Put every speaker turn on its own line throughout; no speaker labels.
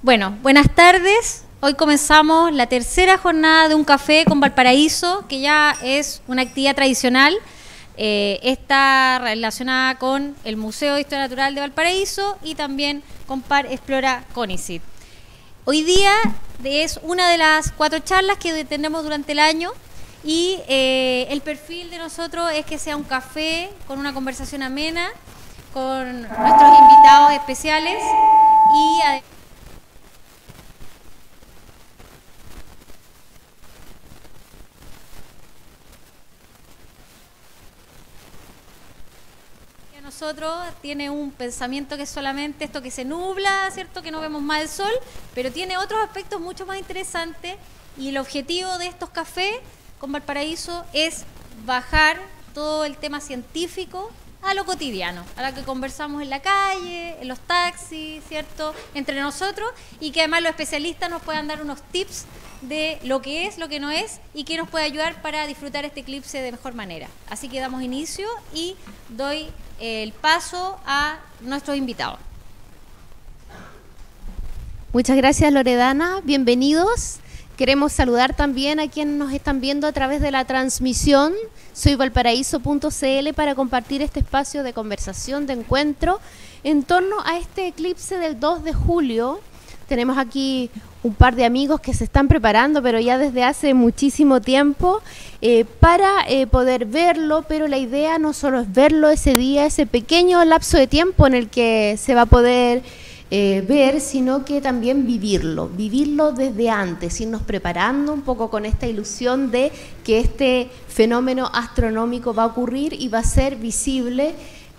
Bueno, buenas tardes. Hoy comenzamos la tercera jornada de un café con Valparaíso, que ya es una actividad tradicional. Está relacionada con el Museo de Historia Natural de Valparaíso y también con Par Explora CONICYT. Hoy día es una de las 4 charlas que tendremos durante el año y el perfil de nosotros es que sea un café con una conversación amena con nuestros invitados especiales y además nosotros tiene un pensamiento que es solamente esto que se nubla, ¿cierto? Que no vemos más el sol, pero tiene otros aspectos mucho más interesantes y el objetivo de estos cafés con Valparaíso es bajar todo el tema científico a lo cotidiano, a lo que conversamos en la calle, en los taxis, ¿cierto? Entre nosotros y que además los especialistas nos puedan dar unos tips de lo que es, lo que no es y que nos puede ayudar para disfrutar este eclipse de mejor manera. Así que damos inicio y doy el paso a nuestros invitados.
Muchas gracias, Loredana, bienvenidos. Queremos saludar también a quienes nos están viendo a través de la transmisión. Soy valparaíso.cl para compartir este espacio de conversación, de encuentro en torno a este eclipse del 2 de julio. Tenemos aquí un par de amigos que se están preparando, pero ya desde hace muchísimo tiempo, para poder verlo, pero la idea no solo es verlo ese día, ese pequeño lapso de tiempo en el que se va a poder ver, sino que también vivirlo desde antes, irnos preparando un poco con esta ilusión de que este fenómeno astronómico va a ocurrir y va a ser visible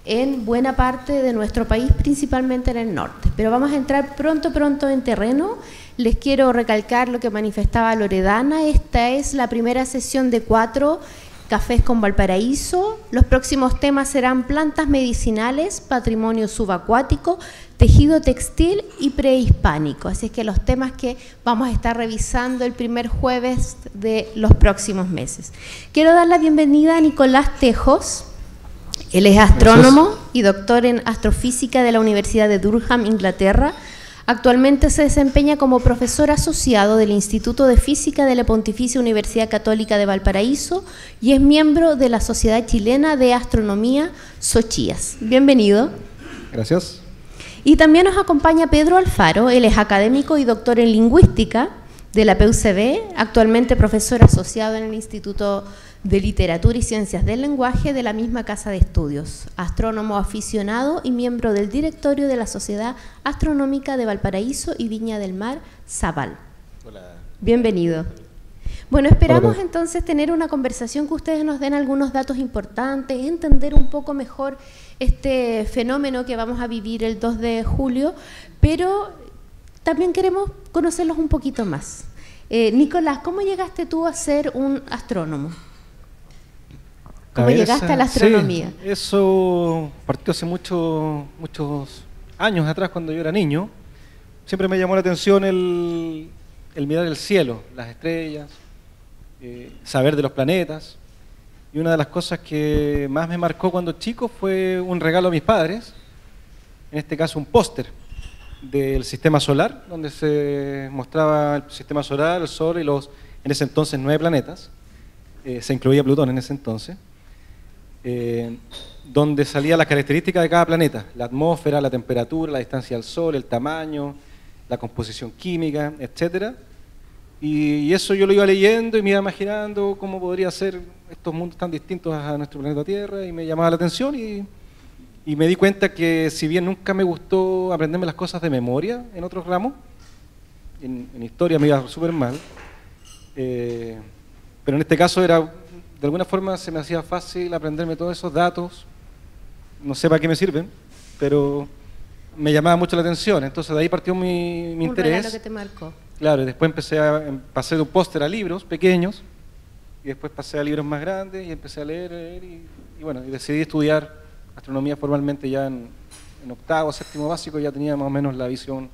en buena parte de nuestro país, principalmente en el norte. Pero vamos a entrar pronto en terreno. Les quiero recalcar lo que manifestaba Loredana. Esta es la primera sesión de 4 cafés con Valparaíso. Los próximos temas serán plantas medicinales, patrimonio subacuático, tejido textil y prehispánico. Así es que los temas que vamos a estar revisando el primer jueves de los próximos meses. Quiero dar la bienvenida a Nicolás Tejos. Él es astrónomo y doctor en astrofísica de la Universidad de Durham, Inglaterra. Actualmente se desempeña como profesor asociado del Instituto de Física de la Pontificia Universidad Católica de Valparaíso y es miembro de la Sociedad Chilena de Astronomía, SOCHIAS. Bienvenido.
Gracias.
Y también nos acompaña Pedro Alfaro. Él es académico y doctor en lingüística de la PUCB, actualmente profesor asociado en el Instituto de Literatura y Ciencias del Lenguaje de la misma casa de estudios, astrónomo aficionado y miembro del directorio de la Sociedad Astronómica de Valparaíso y Viña del Mar, SAVAL.
Hola.
Bienvenido. Bueno, esperamos entonces tener una conversación que ustedes nos den algunos datos importantes, entender un poco mejor este fenómeno que vamos a vivir el 2 de julio, pero también queremos conocerlos un poquito más. Nicolás, ¿cómo llegaste tú a ser un astrónomo? ¿Cómo llegaste a la astronomía?
Sí, eso partió hace muchos años atrás, cuando yo era niño. Siempre me llamó la atención el mirar el cielo, las estrellas, saber de los planetas. Y una de las cosas que más me marcó cuando chico fue un regalo a mis padres, en este caso un póster del sistema solar, donde se mostraba el sistema solar, el Sol y los, en ese entonces, 9 planetas. Se incluía Plutón en ese entonces. Donde salía las características de cada planeta, la atmósfera, la temperatura, la distancia al Sol, el tamaño, la composición química, etcétera. Y eso yo lo iba leyendo y me iba imaginando cómo podría ser estos mundos tan distintos a nuestro planeta Tierra, y me llamaba la atención y me di cuenta que, si bien nunca me gustó aprenderme las cosas de memoria en otros ramos, en historia me iba súper mal, pero en este caso de alguna forma se me hacía fácil aprenderme todos esos datos. No sé para qué me sirven, pero me llamaba mucho la atención. Entonces de ahí partió mi interés. Un regalo
que te marcó.
Claro, y después pasé de un póster a libros pequeños, y después pasé a libros más grandes y empecé a leer y bueno, y decidí estudiar astronomía formalmente ya en octavo, séptimo básico. Ya tenía más o menos la visión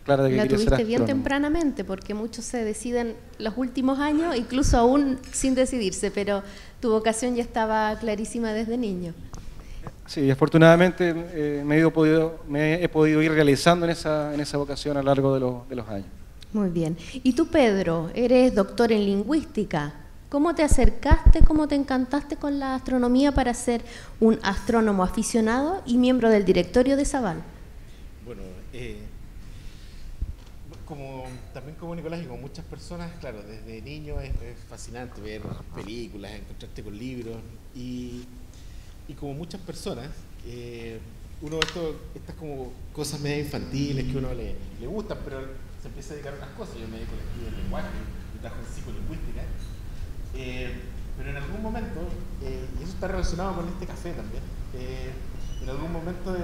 clara de que quería ser astrónomo.
La tuviste bien tempranamente, porque muchos se deciden los últimos años, incluso aún sin decidirse, pero tu vocación ya estaba clarísima desde niño.
Sí, afortunadamente me he podido ir realizando en esa vocación a lo largo de los años.
Muy bien. Y tú, Pedro, eres doctor en lingüística. ¿Cómo te acercaste, cómo te encantaste con la astronomía para ser un astrónomo aficionado y miembro del directorio de Sabal?
Bueno, también como Nicolás y como muchas personas, claro, desde niño es fascinante ver películas, encontrarte con libros y como muchas personas, uno estas como cosas medio infantiles que a uno le gustan, pero se empieza a dedicar a otras cosas. Yo me dedico al estudio del lenguaje, yo trabajo en psicolingüística, pero en algún momento, y eso está relacionado con este café también, en algún momento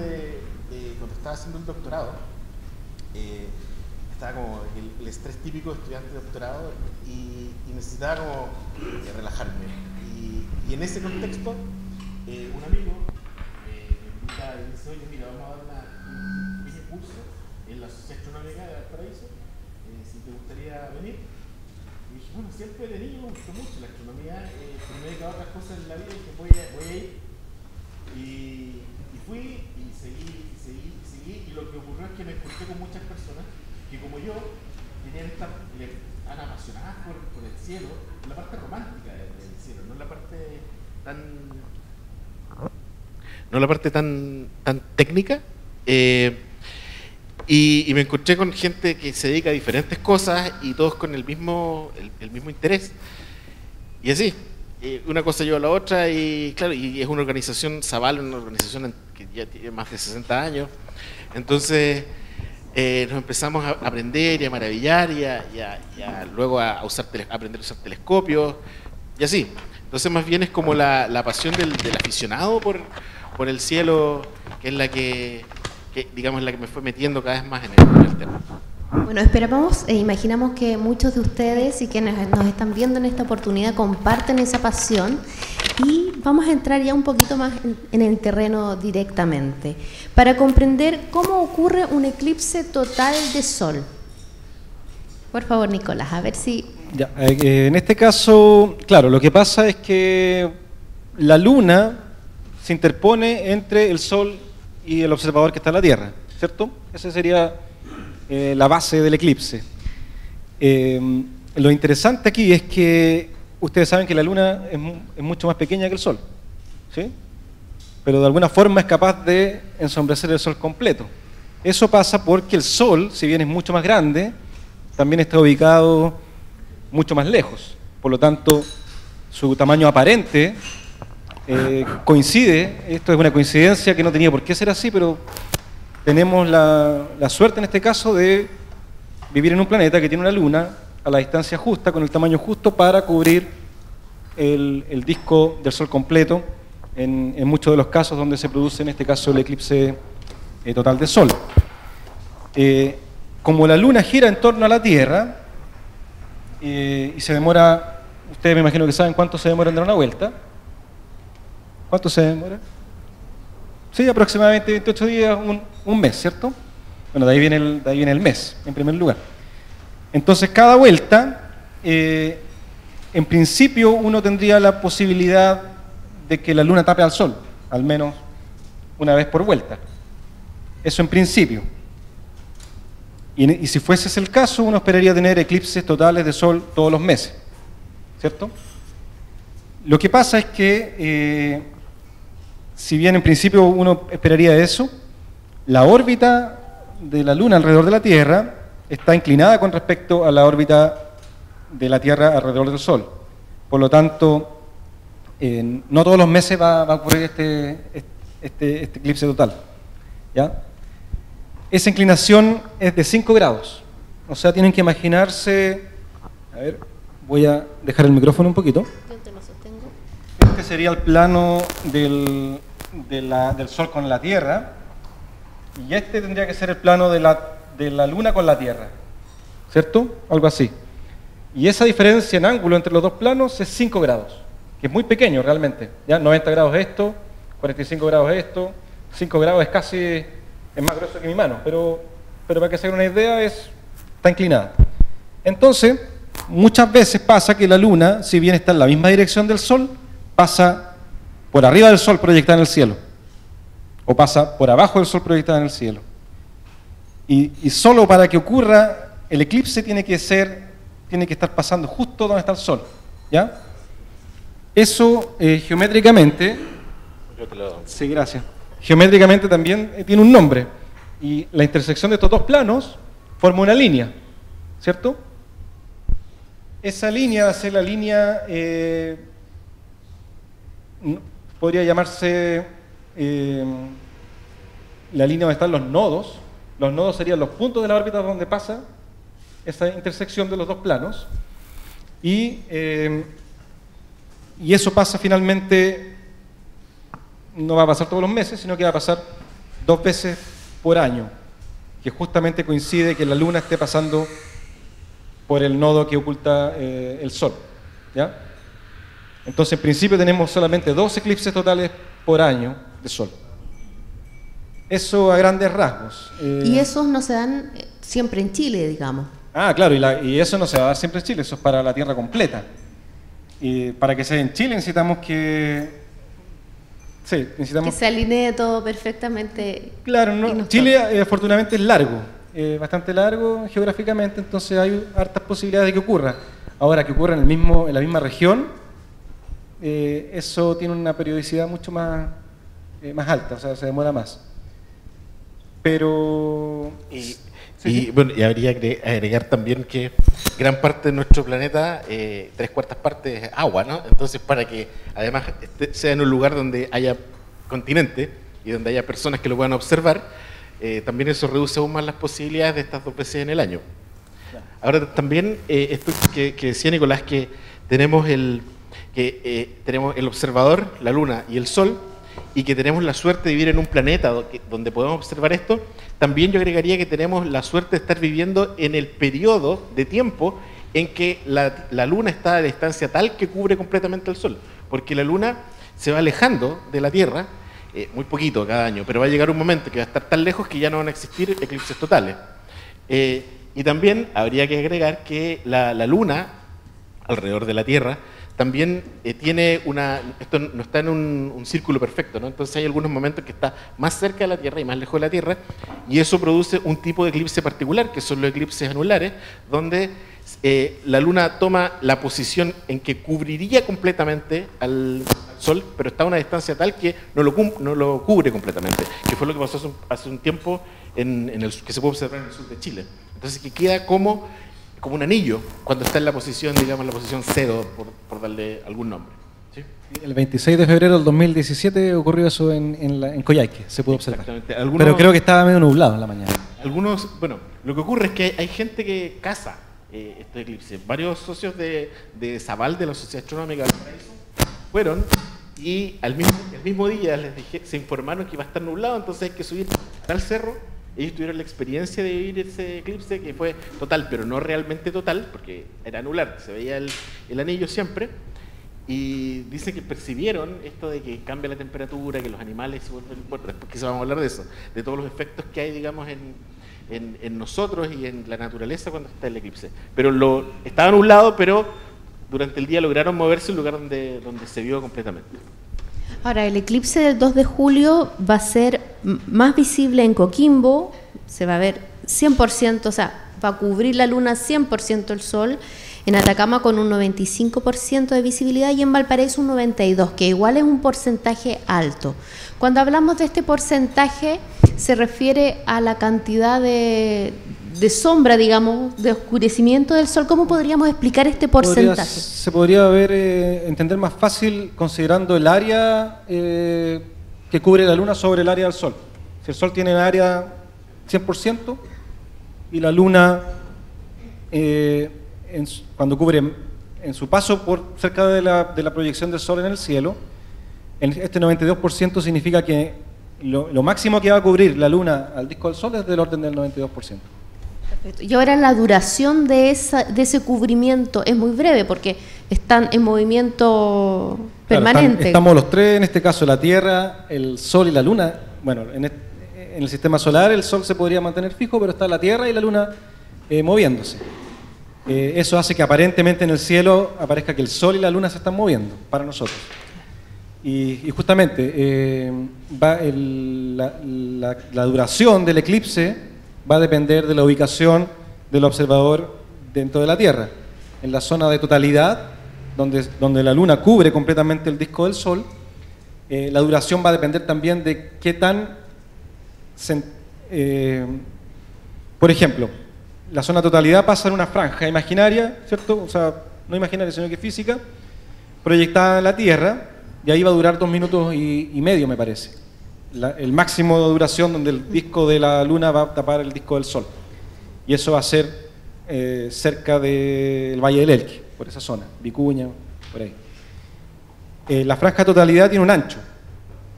cuando estaba haciendo el doctorado, estaba como el estrés típico de estudiante de doctorado y necesitaba como relajarme. Y en ese contexto, un amigo me invita y dice, oye, mira, vamos a dar un pequeño curso en la Sociedad Astronómica de Valparaíso, si te gustaría venir. Y dije, bueno, siempre de niño me gustó mucho la astronomía, pero me he dedicado a otras cosas en la vida y dije, voy a ir. Y fui y seguí, y lo que ocurrió es que me encontré con muchas personas que como yo eran apasionadas por el cielo, por la parte romántica del cielo, no la parte tan técnica, y me encontré con gente que se dedica a diferentes cosas y todos con el mismo interés, y así una cosa lleva a la otra, y claro, y es una organización, Sabal, una organización que ya tiene más de 60 años, entonces nos empezamos a aprender y a maravillar y luego a aprender a usar telescopios y así. Entonces más bien es como la pasión del aficionado por el cielo, que es la que digamos la que me fue metiendo cada vez más en el tema.
Bueno, esperamos e imaginamos que muchos de ustedes y quienes nos están viendo en esta oportunidad comparten esa pasión, y vamos a entrar ya un poquito más en el terreno directamente para comprender cómo ocurre un eclipse total de sol. Por favor, Nicolás, a ver si...
Ya, en este caso, claro, lo que pasa es que la luna se interpone entre el sol y el observador que está en la Tierra, ¿cierto? Esa sería la base del eclipse. Lo interesante aquí es que ustedes saben que la luna es mucho más pequeña que el sol, ¿sí? Pero de alguna forma es capaz de ensombrecer el sol completo. Eso pasa porque el sol, si bien es mucho más grande, también está ubicado mucho más lejos. Por lo tanto, su tamaño aparente coincide. Esto es una coincidencia que no tenía por qué ser así, pero tenemos la suerte en este caso de vivir en un planeta que tiene una luna a la distancia justa, con el tamaño justo para cubrir el disco del sol completo en muchos de los casos donde se produce, en este caso, el eclipse total de sol. Como la luna gira en torno a la Tierra y se demora, ustedes me imagino que saben cuánto se demora en dar una vuelta. ¿Cuánto se demora? Sí, aproximadamente 28 días, un mes, ¿cierto? Bueno, de ahí viene el mes, en primer lugar. Entonces, cada vuelta, en principio, uno tendría la posibilidad de que la luna tape al sol, al menos una vez por vuelta. Eso en principio. Y si fuese ese el caso, uno esperaría tener eclipses totales de sol todos los meses, ¿cierto? Lo que pasa es que, si bien en principio uno esperaría eso, la órbita de la luna alrededor de la Tierra está inclinada con respecto a la órbita de la Tierra alrededor del Sol. Por lo tanto, no todos los meses va a ocurrir este eclipse total, ¿ya? Esa inclinación es de 5 grados. O sea, tienen que imaginarse... A ver, voy a dejar el micrófono un poquito.
Yo te lo sostengo.
Este sería el plano del Sol con la Tierra, y este tendría que ser el plano de la Luna con la Tierra, ¿cierto? Algo así. Y esa diferencia en ángulo entre los dos planos es 5 grados, que es muy pequeño realmente. ¿Ya? 90 grados es esto, 45 grados es esto, 5 grados es casi, es más grueso que mi mano, pero para que se hagan una idea, está inclinada. Entonces, muchas veces pasa que la Luna, si bien está en la misma dirección del Sol, pasa por arriba del Sol proyectada en el cielo. o pasa por abajo del Sol proyectado en el cielo. Y solo para que ocurra el eclipse tiene que estar pasando justo donde está el Sol, ¿ya? Eso geométricamente, sí, gracias. Geométricamente también tiene un nombre, y la intersección de estos dos planos forma una línea, ¿cierto? Esa línea va a ser la línea, podría llamarse la línea donde están los nodos. Los nodos serían los puntos de la órbita donde pasa esa intersección de los dos planos, y eso pasa finalmente, no va a pasar todos los meses, sino que va a pasar 2 veces por año, que justamente coincide que la Luna esté pasando por el nodo que oculta el Sol, ¿ya? Entonces, en principio tenemos solamente 2 eclipses totales por año de Sol. Eso a grandes rasgos.
Y esos no se dan siempre en Chile, digamos.
Ah, claro, y eso no se va a dar siempre en Chile, eso es para la Tierra completa. Y para que sea en Chile necesitamos que... Sí, necesitamos...
Que se alinee todo perfectamente.
Claro, no, Chile afortunadamente es largo, bastante largo geográficamente, entonces hay hartas posibilidades de que ocurra. Ahora, que ocurra en la misma región, eso tiene una periodicidad mucho más alta, o sea, se demora más. Pero...
Y habría que agregar también que gran parte de nuestro planeta, 3/4 partes es agua, ¿no? Entonces, para que además sea en un lugar donde haya continente y donde haya personas que lo puedan observar, también eso reduce aún más las posibilidades de estas 2 veces en el año. Ahora también, esto que decía Nicolás, que tenemos el observador, la Luna y el Sol, y que tenemos la suerte de vivir en un planeta donde podemos observar esto. También yo agregaría que tenemos la suerte de estar viviendo en el periodo de tiempo en que la Luna está a la distancia tal que cubre completamente el Sol, porque la Luna se va alejando de la Tierra muy poquito cada año, pero va a llegar un momento que va a estar tan lejos que ya no van a existir eclipses totales. Y también habría que agregar que la Luna, alrededor de la Tierra, también tiene esto no está en un círculo perfecto, ¿no? Entonces hay algunos momentos que está más cerca de la Tierra y más lejos de la Tierra, y eso produce un tipo de eclipse particular, que son los eclipses anulares, donde la Luna toma la posición en que cubriría completamente al Sol, pero está a una distancia tal que no lo cubre completamente, que fue lo que pasó hace un tiempo que se puede observar en el sur de Chile. Entonces, que queda como un anillo cuando está en la posición, digamos, la posición cero, por darle algún nombre. ¿Sí?
El 26 de febrero del 2017 ocurrió eso en Coyhaique, se pudo observar.
Exactamente.
Pero creo que estaba medio nublado en la mañana.
Lo que ocurre es que hay gente que caza estos eclipses. Varios socios de Zabal, de la Sociedad Astronómica del Paraíso, fueron y el mismo día se informaron que iba a estar nublado, entonces hay que subir al cerro. Ellos tuvieron la experiencia de vivir ese eclipse que fue total, pero no realmente total, porque era anular, se veía el anillo siempre, y dicen que percibieron esto de que cambia la temperatura, que los animales se vuelven, bueno, después quizás vamos a hablar de eso, de todos los efectos que hay, digamos, en nosotros y en la naturaleza cuando está el eclipse. Pero estaba nublado, pero durante el día lograron moverse al lugar donde se vio completamente.
Ahora, el eclipse del 2 de julio va a ser más visible en Coquimbo, se va a ver 100%, o sea, va a cubrir la Luna 100% el Sol, en Atacama con un 95% de visibilidad y en Valparaíso un 92%, que igual es un porcentaje alto. Cuando hablamos de este porcentaje, se refiere a la cantidad de sombra, digamos, de oscurecimiento del Sol. ¿Cómo podríamos explicar este porcentaje?
Se podría entender más fácil considerando el área que cubre la Luna sobre el área del Sol. Si el Sol tiene el área 100% y la Luna, cuando cubre en su paso por cerca de la proyección del Sol en el cielo, este 92% significa que lo máximo que va a cubrir la Luna al disco del Sol es del orden del 92%.
Perfecto. Y ahora la duración de ese cubrimiento es muy breve porque están en movimiento permanente.
Claro, estamos los tres, en este caso la Tierra, el Sol y la Luna. Bueno, en el sistema solar el Sol se podría mantener fijo, pero está la Tierra y la Luna moviéndose. Eso hace que aparentemente en el cielo aparezca que el Sol y la Luna se están moviendo para nosotros. Y justamente la duración del eclipse va a depender de la ubicación del observador dentro de la Tierra. En la zona de totalidad, donde la Luna cubre completamente el disco del Sol, la duración va a depender también de qué tan... por ejemplo, la zona de totalidad pasa en una franja imaginaria, ¿cierto? O sea, no imaginaria, sino que física, proyectada en la Tierra, y ahí va a durar 2 minutos y medio, me parece. El máximo de duración donde el disco de la Luna va a tapar el disco del Sol. Y eso va a ser cerca del Valle del Elqui, por esa zona, Vicuña, por ahí. La franja de totalidad tiene un ancho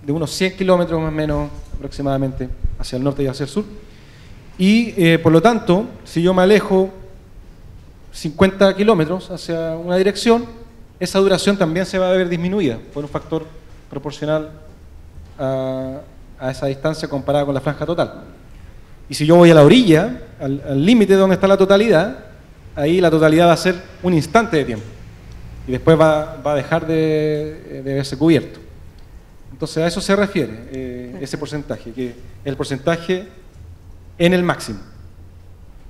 de unos 100 kilómetros más o menos aproximadamente hacia el norte y hacia el sur. Y por lo tanto, si yo me alejo 50 kilómetros hacia una dirección, esa duración también se va a ver disminuida por un factor proporcional a esa distancia comparada con la franja total. Y si yo voy a la orilla, al límite donde está la totalidad, ahí la totalidad va a ser un instante de tiempo. Y después va a dejar de verse cubierto. Entonces a eso se refiere ese porcentaje, que es el porcentaje en el máximo.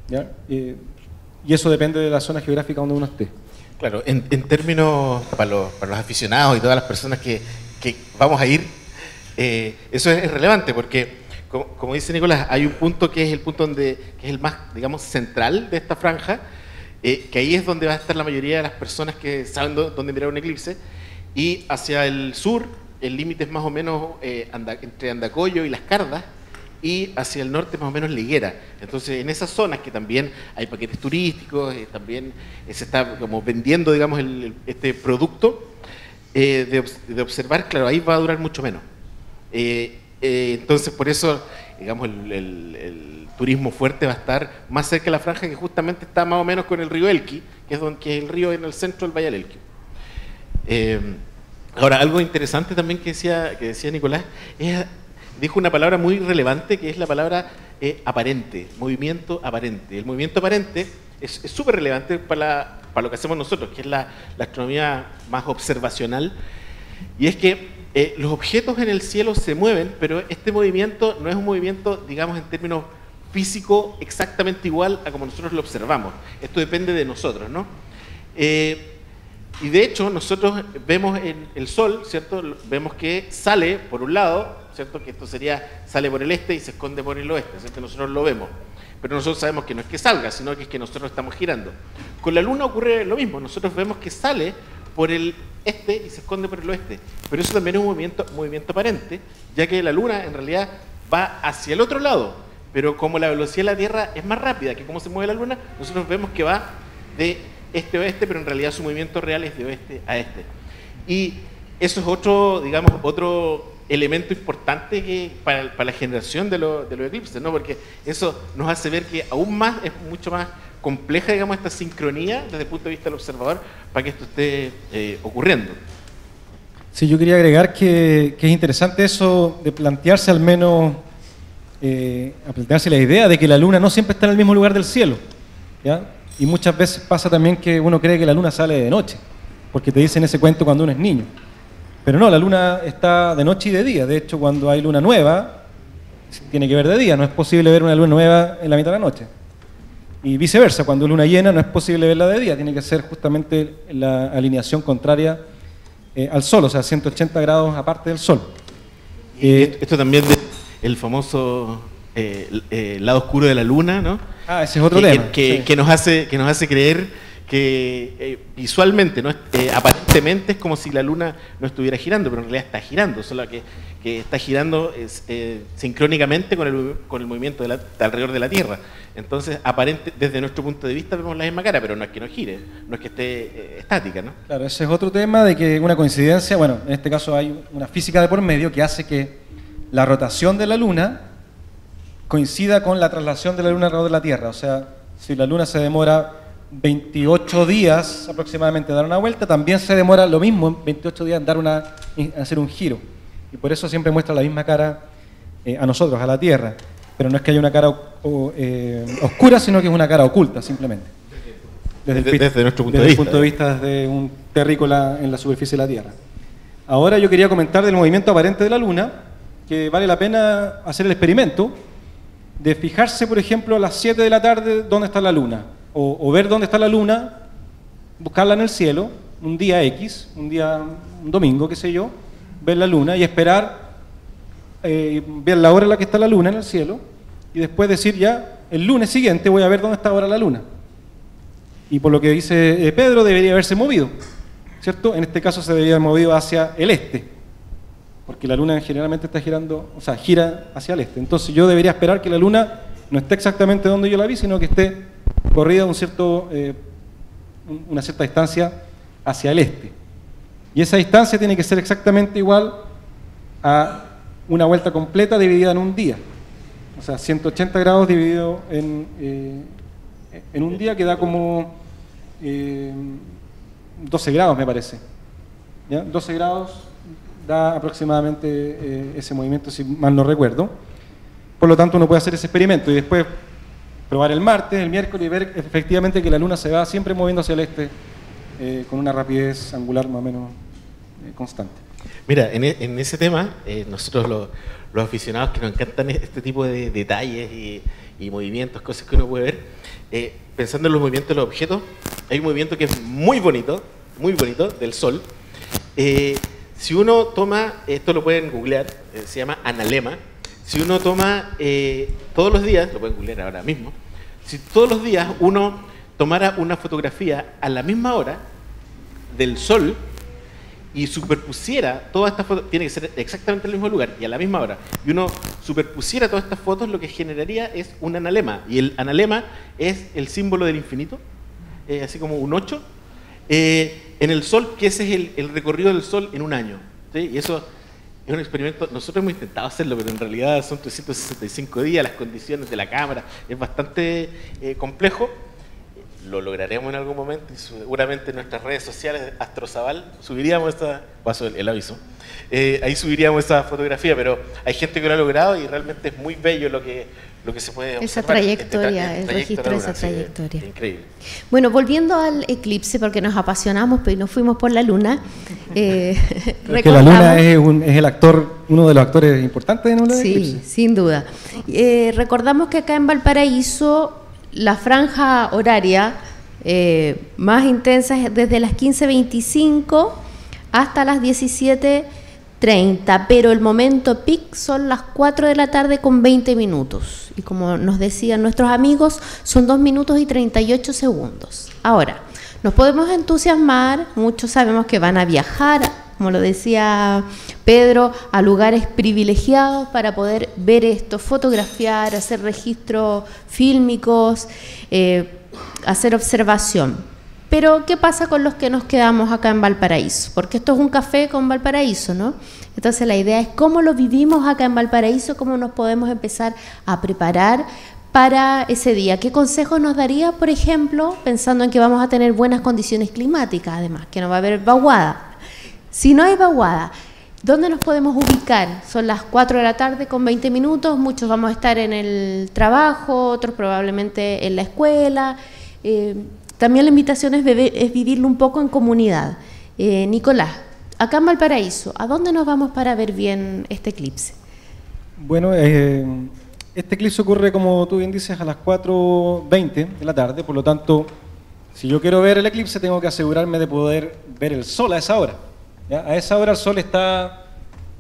¿Ya? Y eso depende de la zona geográfica donde uno esté.
Claro, en términos para los aficionados y todas las personas que vamos a ir, eso es relevante porque, como dice Nicolás, hay un punto que es el punto que es el más, digamos, central de esta franja, que ahí es donde va a estar la mayoría de las personas que saben dónde mirar un eclipse, y hacia el sur el límite es más o menos entre Andacollo y Las Cardas, y hacia el norte más o menos Liguera. Entonces en esas zonas que también hay paquetes turísticos, también se está como vendiendo, digamos, este producto de observar, claro, ahí va a durar mucho menos. Entonces por eso, digamos, el turismo fuerte va a estar más cerca de la franja, que justamente está más o menos con el río Elqui, que es el río en el centro del Valle del Elqui. Ahora, algo interesante también que decía Nicolás, dijo una palabra muy relevante, que es la palabra aparente, movimiento aparente. El movimiento aparente es súper relevante para lo que hacemos nosotros, que es la astronomía más observacional, y es que los objetos en el cielo se mueven, pero este movimiento no es un movimiento, digamos, en términos físicos exactamente igual a como nosotros lo observamos. Esto depende de nosotros, ¿no? Y de hecho, nosotros vemos el Sol, ¿cierto? Vemos que sale por un lado, ¿cierto? Que esto sale por el este y se esconde por el oeste, ¿cierto? Nosotros lo vemos. Pero nosotros sabemos que no es que salga, sino que es que nosotros estamos girando. Con la Luna ocurre lo mismo. Nosotros vemos que sale por el este y se esconde por el oeste. Pero eso también es un movimiento aparente, ya que la Luna en realidad va hacia el otro lado. Pero como la velocidad de la Tierra es más rápida que cómo se mueve la Luna, nosotros vemos que va de este a oeste, pero en realidad su movimiento real es de oeste a este. Y eso es otro, digamos, otro elemento importante para la generación de los eclipses, ¿no? Porque eso nos hace ver que aún más es mucho más compleja, digamos, esta sincronía desde el punto de vista del observador para que esto esté ocurriendo.
Sí, yo quería agregar que es interesante eso de plantearse al menos, a plantearse la idea de que la Luna no siempre está en el mismo lugar del cielo, ¿ya? Y muchas veces pasa también que uno cree que la Luna sale de noche, porque te dicen ese cuento cuando uno es niño. Pero no, la Luna está de noche y de día. De hecho, cuando hay luna nueva, tiene que ver de día. No es posible ver una luna nueva en la mitad de la noche. Y viceversa, cuando hay luna llena, no es posible verla de día. Tiene que ser justamente la alineación contraria al Sol, o sea, 180 grados aparte del Sol.
Esto también el famoso lado oscuro de la Luna, ¿no?
Ah, ese es otro tema.
Sí. que nos hace creer que visualmente, ¿no? Aparentemente es como si la Luna no estuviera girando, pero en realidad está girando, solo que está girando sincrónicamente con el movimiento alrededor de la Tierra. Entonces, desde nuestro punto de vista vemos la misma cara, pero no es que no gire, no es que esté estática, ¿no?
Claro, ese es otro tema de que una coincidencia, bueno, en este caso hay una física de por medio que hace que la rotación de la Luna coincida con la traslación de la Luna alrededor de la Tierra. O sea, si la Luna se demora 28 días aproximadamente en dar una vuelta, también se demora lo mismo en 28 días en hacer un giro. Y por eso siempre muestra la misma cara a nosotros, a la Tierra. Pero no es que haya una cara oscura, sino que es una cara oculta, simplemente.
Desde nuestro punto de vista.
Desde un punto de vista de un terrícola en la superficie de la Tierra. Ahora yo quería comentar del movimiento aparente de la Luna, que vale la pena hacer el experimento de fijarse, por ejemplo, a las 7 de la tarde dónde está la Luna, o ver dónde está la Luna, buscarla en el cielo, un día X, un domingo, qué sé yo, ver la Luna y esperar, ver la hora en la que está la Luna en el cielo, y después decir ya, el lunes siguiente voy a ver dónde está ahora la Luna. Y por lo que dice Pedro, debería haberse movido, ¿cierto? En este caso se debería haber movido hacia el este, porque la Luna generalmente está girando, o sea, gira hacia el este. Entonces yo debería esperar que la Luna no esté exactamente donde yo la vi, sino que esté corrida una cierta distancia hacia el este. Y esa distancia tiene que ser exactamente igual a una vuelta completa dividida en un día. O sea, 180 grados dividido en un día que da como 12 grados, me parece. ¿Ya? 12 grados da aproximadamente ese movimiento, si mal no recuerdo. Por lo tanto, uno puede hacer ese experimento y después probar el martes, el miércoles y ver efectivamente que la Luna se va siempre moviendo hacia el este con una rapidez angular más o menos constante.
Mira, en ese tema, nosotros los aficionados que nos encantan este tipo de detalles y movimientos, cosas que uno puede ver, pensando en los movimientos de los objetos, hay un movimiento que es muy bonito del Sol. Si uno toma, esto lo pueden googlear, se llama analema. Si uno toma todos los días, lo pueden googlear ahora mismo, si todos los días uno tomara una fotografía a la misma hora del Sol y superpusiera todas estas fotos, tiene que ser exactamente en el mismo lugar y a la misma hora, y uno superpusiera todas estas fotos, lo que generaría es un analema, y el analema es el símbolo del infinito, así como un 8, en el Sol, que ese es el recorrido del Sol en un año, ¿sí? Y eso es un experimento, nosotros hemos intentado hacerlo, pero en realidad son 365 días, las condiciones de la cámara, es bastante complejo. Lo lograremos en algún momento y seguramente en nuestras redes sociales, Astrozabal, subiríamos paso el aviso, ahí subiríamos esa fotografía, pero hay gente que lo ha logrado y realmente es muy bello lo que se puede observar.
Esa trayectoria, el registro de esa trayectoria.
Increíble.
Bueno, volviendo al eclipse, porque nos apasionamos, pero nos fuimos por la Luna.
Que la Luna es el actor, uno de los actores importantes de la
Sí, sin duda. Recordamos que acá en Valparaíso la franja horaria más intensa es desde las 15:25 hasta las 17:30, pero el momento peak son las 4 de la tarde con 20 minutos. Y como nos decían nuestros amigos, son 2 minutos y 38 segundos. Ahora, nos podemos entusiasmar, muchos sabemos que van a viajar, como lo decía Pedro, a lugares privilegiados para poder ver esto, fotografiar, hacer registros fílmicos, hacer observación. Pero, ¿qué pasa con los que nos quedamos acá en Valparaíso? Porque esto es un café con Valparaíso, ¿no? Entonces la idea es cómo lo vivimos acá en Valparaíso, cómo nos podemos empezar a preparar para ese día. ¿Qué consejos nos daría, por ejemplo, pensando en que vamos a tener buenas condiciones climáticas, además, que no va a haber vaguada? Si no hay vaguada, ¿dónde nos podemos ubicar? Son las 4 de la tarde con 20 minutos, muchos vamos a estar en el trabajo, otros probablemente en la escuela. También la invitación es vivirlo un poco en comunidad. Nicolás, acá en Valparaíso, ¿a dónde nos vamos para ver bien este eclipse?
Bueno, este eclipse ocurre, como tú bien dices, a las 4:20 de la tarde, por lo tanto, si yo quiero ver el eclipse, tengo que asegurarme de poder ver el sol a esa hora. ¿Ya? A esa hora el sol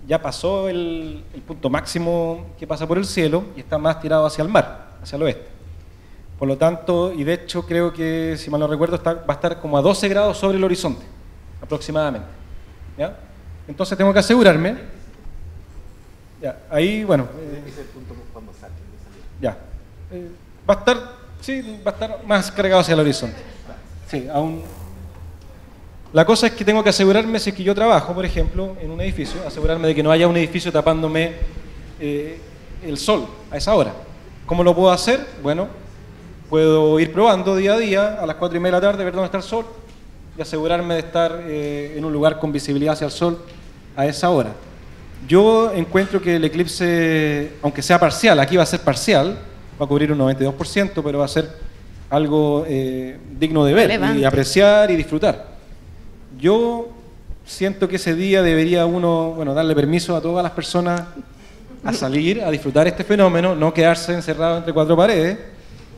ya pasó el punto máximo que pasa por el cielo y está más tirado hacia el mar, hacia el oeste. Por lo tanto, y de hecho creo que, si mal no recuerdo, va a estar como a 12 grados sobre el horizonte, aproximadamente. ¿Ya? Entonces tengo que asegurarme. Ya, ahí, bueno.
Ese es el punto cuando sale.
Ya. Va a estar más cargado hacia el horizonte. Sí, aún. La cosa es que tengo que asegurarme, si es que yo trabajo, por ejemplo, en un edificio, asegurarme de que no haya un edificio tapándome el sol a esa hora. ¿Cómo lo puedo hacer? Bueno, puedo ir probando día a día, a las 4:30 de la tarde, ver dónde está el sol y asegurarme de estar en un lugar con visibilidad hacia el sol a esa hora. Yo encuentro que el eclipse, aunque sea parcial, aquí va a ser parcial, va a cubrir un 92%, pero va a ser algo digno de ver y apreciar y disfrutar. Yo siento que ese día debería uno, bueno, darle permiso a todas las personas a salir, a disfrutar este fenómeno, no quedarse encerrado entre cuatro paredes,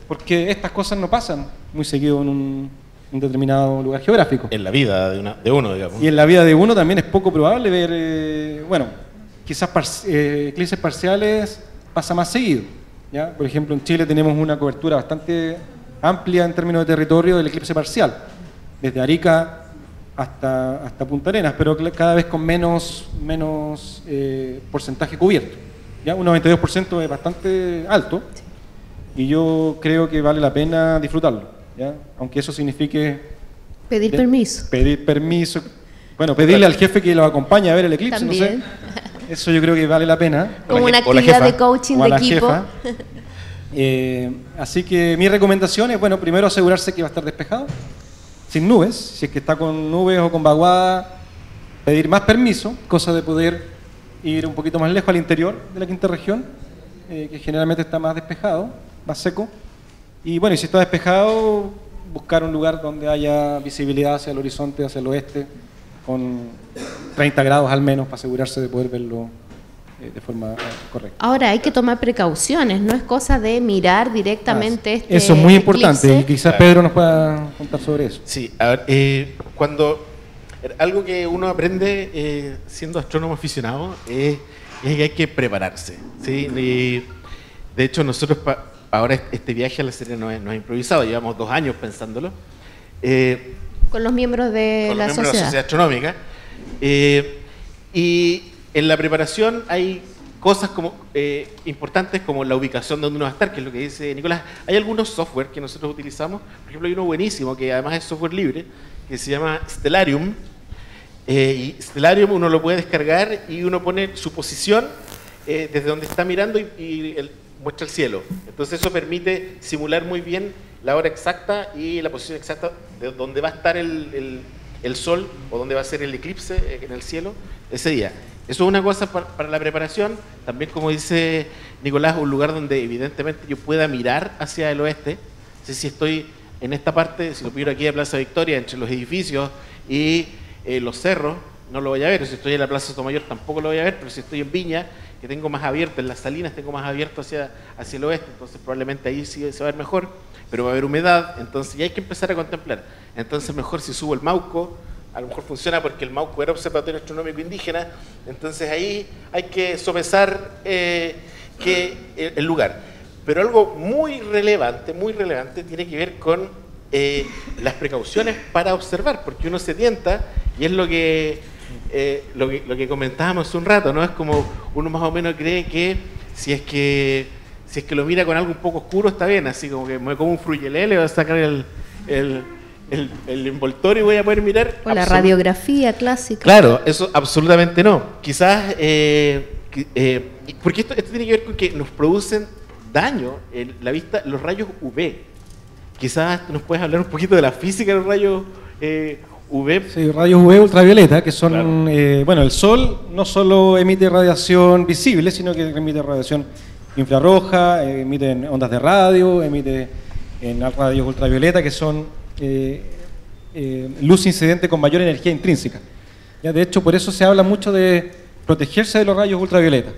porque estas cosas no pasan muy seguido en un determinado lugar geográfico.
En la vida de uno, digamos.
Y en la vida de uno también es poco probable ver, bueno, quizás eclipses parciales pasa más seguido, ¿ya? Por ejemplo, en Chile tenemos una cobertura bastante amplia en términos de territorio del eclipse parcial, desde Arica hasta Punta Arenas, pero cada vez con menos porcentaje cubierto. ¿Ya? Un 92% es bastante alto y yo creo que vale la pena disfrutarlo, ¿ya? Aunque eso signifique
Pedir permiso.
pedir permiso, bueno, pedirle al jefe que lo acompañe a ver el eclipse,
También.
no sé. Eso yo creo que vale la pena.
Como una
o la
actividad
jefa.
de coaching
O a
de
la
equipo.
jefa. Así que mi recomendación es, bueno, primero asegurarse que va a estar despejado, sin nubes. Si es que está con nubes o con vaguada, pedir más permiso, cosa de poder ir un poquito más lejos al interior de la quinta región, que generalmente está más despejado, más seco. Y bueno, y si está despejado, buscar un lugar donde haya visibilidad hacia el horizonte, hacia el oeste, con 30 grados al menos, para asegurarse de poder verlo de forma correcta.
Ahora hay que tomar precauciones, no es cosa de mirar directamente este
Eso es muy importante, y
eclipse.
quizás Pedro nos pueda contar sobre eso.
Sí, a ver, algo que uno aprende siendo astrónomo aficionado es que hay que prepararse, ¿sí? Y, de hecho, nosotros ahora este viaje a La Serena no es improvisado, llevamos 2 años pensándolo.
Con los miembros de
Con
la
los miembros de
sociedad.
Astronómica. Y en la preparación hay cosas como importantes como la ubicación donde uno va a estar, que es lo que dice Nicolás. Hay algunos software que nosotros utilizamos, por ejemplo hay uno buenísimo que además es software libre, que se llama Stellarium. Y Stellarium uno lo puede descargar y uno pone su posición desde donde está mirando y muestra el cielo. Entonces eso permite simular muy bien la hora exacta y la posición exacta de donde va a estar el sol o donde va a ser el eclipse en el cielo ese día. Eso es una cosa para la preparación. También, como dice Nicolás, un lugar donde evidentemente yo pueda mirar hacia el oeste. Si estoy en esta parte, si lo miro aquí de Plaza Victoria, entre los edificios y los cerros, no lo voy a ver. Si estoy en la Plaza Sotomayor tampoco lo voy a ver, pero si estoy en Viña, que tengo más abierto, en Las Salinas tengo más abierto hacia el oeste, entonces probablemente ahí sí se va a ver mejor, pero va a haber humedad, entonces ya hay que empezar a contemplar. Entonces mejor si subo el Mauco, a lo mejor funciona porque el Mauco era observatorio astronómico indígena, entonces ahí hay que sopesar el lugar. Pero algo muy relevante tiene que ver con las precauciones para observar, porque uno se tienta, y es lo que comentábamos hace un rato, ¿no? Es como uno más o menos cree que si es que lo mira con algo un poco oscuro está bien, así como que me como un fruyelé, le voy a sacar el envoltorio y voy a poder mirar.
O la radiografía clásica.
Claro, eso absolutamente no. Quizás, porque esto tiene que ver con que nos producen daño en la vista los rayos UV. Quizás nos puedes hablar un poquito de la física de los rayos UV.
Sí, rayos UV ultravioleta, que son,
Claro.
Bueno, el Sol no solo emite radiación visible, sino que emite radiación infrarroja, emite en ondas de radio, emite en rayos ultravioleta, que son luz incidente con mayor energía intrínseca. Ya, de hecho, por eso se habla mucho de protegerse de los rayos ultravioleta